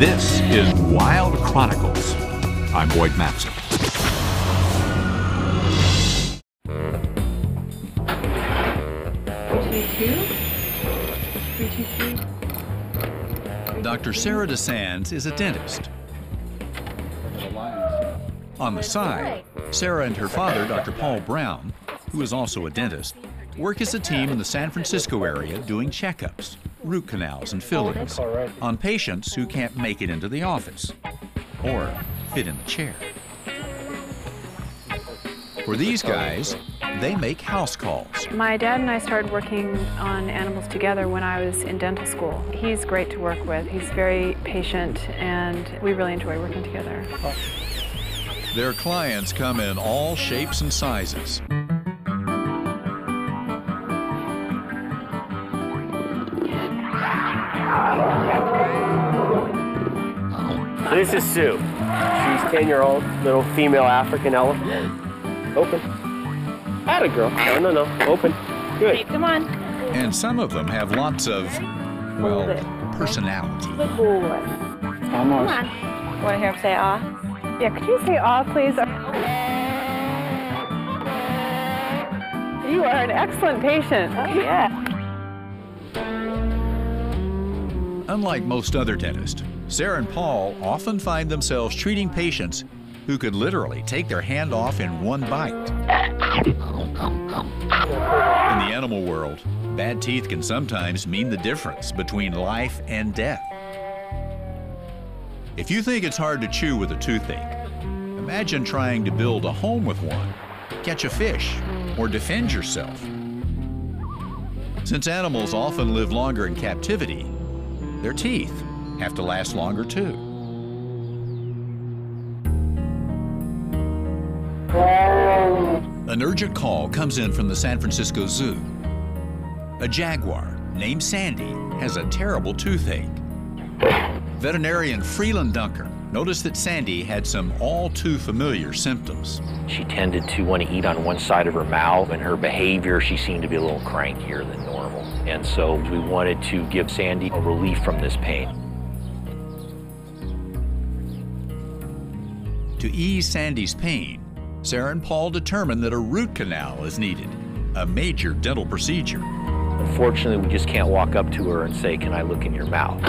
This is Wild Chronicles. I'm Boyd Matson. Dr. Sarah DeSands is a dentist. On the side, Sarah and her father, Dr. Paul Brown, who is also a dentist, work as a team in the San Francisco area doing checkups, root canals and fillings on patients who can't make it into the office or fit in the chair. For these guys, they make house calls. My dad and I started working on animals together when I was in dental school. He's great to work with. He's very patient, and we really enjoy working together. Their clients come in all shapes and sizes. This is Sue. She's 10-year-old, little female African elephant. Open. Atta girl. No. Open. Good. Hey, come on. And some of them have lots of, well, personality. Good boy. Almost. Come on. Want to hear him say aw? Yeah, could you say aw, please? You are an excellent patient. Oh, yeah. Unlike most other dentists, Sarah and Paul often find themselves treating patients who could literally take their hand off in one bite. In the animal world, bad teeth can sometimes mean the difference between life and death. If you think it's hard to chew with a toothache, imagine trying to build a home with one, catch a fish, or defend yourself. Since animals often live longer in captivity, their teeth have to last longer too. An urgent call comes in from the San Francisco Zoo. A jaguar named Sandy has a terrible toothache. Veterinarian Freeland Dunker noticed that Sandy had some all too familiar symptoms. She tended to want to eat on one side of her mouth, and her behavior, she seemed to be a little crankier than normal. And so we wanted to give Sandy a relief from this pain. To ease Sandy's pain, Sarah and Paul determined that a root canal is needed, a major dental procedure. Unfortunately, we just can't walk up to her and say, "Can I look in your mouth?"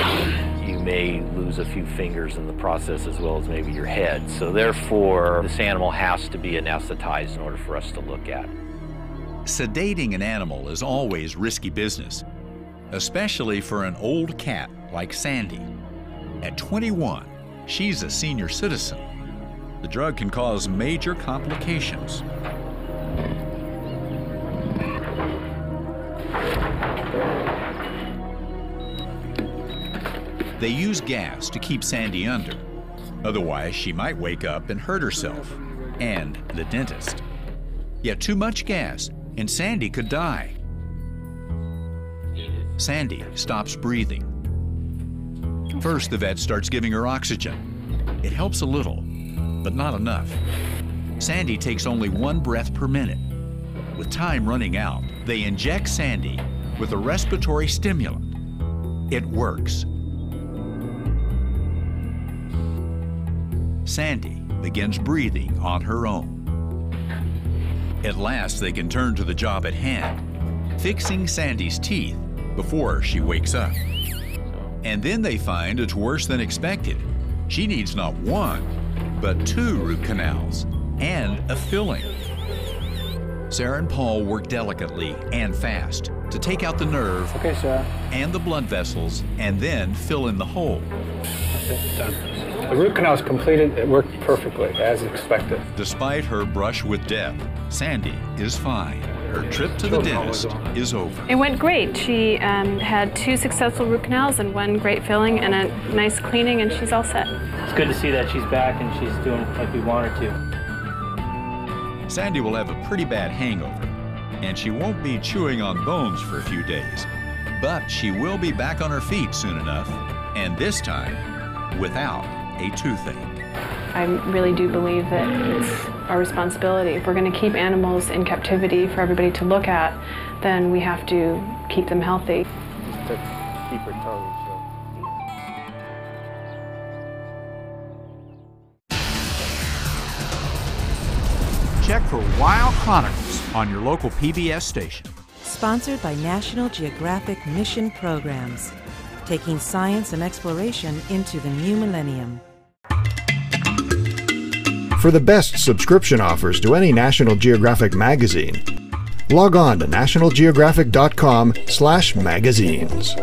You may lose a few fingers in the process, as well as maybe your head. So therefore, this animal has to be anesthetized in order for us to look at. Sedating an animal is always risky business, especially for an old cat like Sandy. At 21, she's a senior citizen. The drug can cause major complications. They use gas to keep Sandy under. Otherwise, she might wake up and hurt herself and the dentist. Yet too much gas, and Sandy could die. Sandy stops breathing. First, the vet starts giving her oxygen. It helps a little, but not enough. Sandy takes only 1 breath per minute. With time running out, they inject Sandy with a respiratory stimulant. It works. Sandy begins breathing on her own. At last, they can turn to the job at hand, fixing Sandy's teeth before she wakes up. And then they find it's worse than expected. She needs not 1, but 2 root canals and a filling. Sarah and Paul work delicately and fast to take out the nerve and the blood vessels and then fill in the hole. That's it, done. The root canal is completed. It worked perfectly, as expected. Despite her brush with death, Sandy is fine. Her trip to the dentist is over. It went great. She had 2 successful root canals and 1 great filling and a nice cleaning, and she's all set. It's good to see that she's back and she's doing like we want her to. Sandy will have a pretty bad hangover, and she won't be chewing on bones for a few days. But she will be back on her feet soon enough, and this time without a toothache. I really do believe that it's our responsibility. If we're going to keep animals in captivity for everybody to look at, then we have to keep them healthy. To keep her tongue. Check for Wild Chronicles on your local PBS station. Sponsored by National Geographic Mission Programs, taking science and exploration into the new millennium. For the best subscription offers to any National Geographic magazine, log on to nationalgeographic.com/magazines.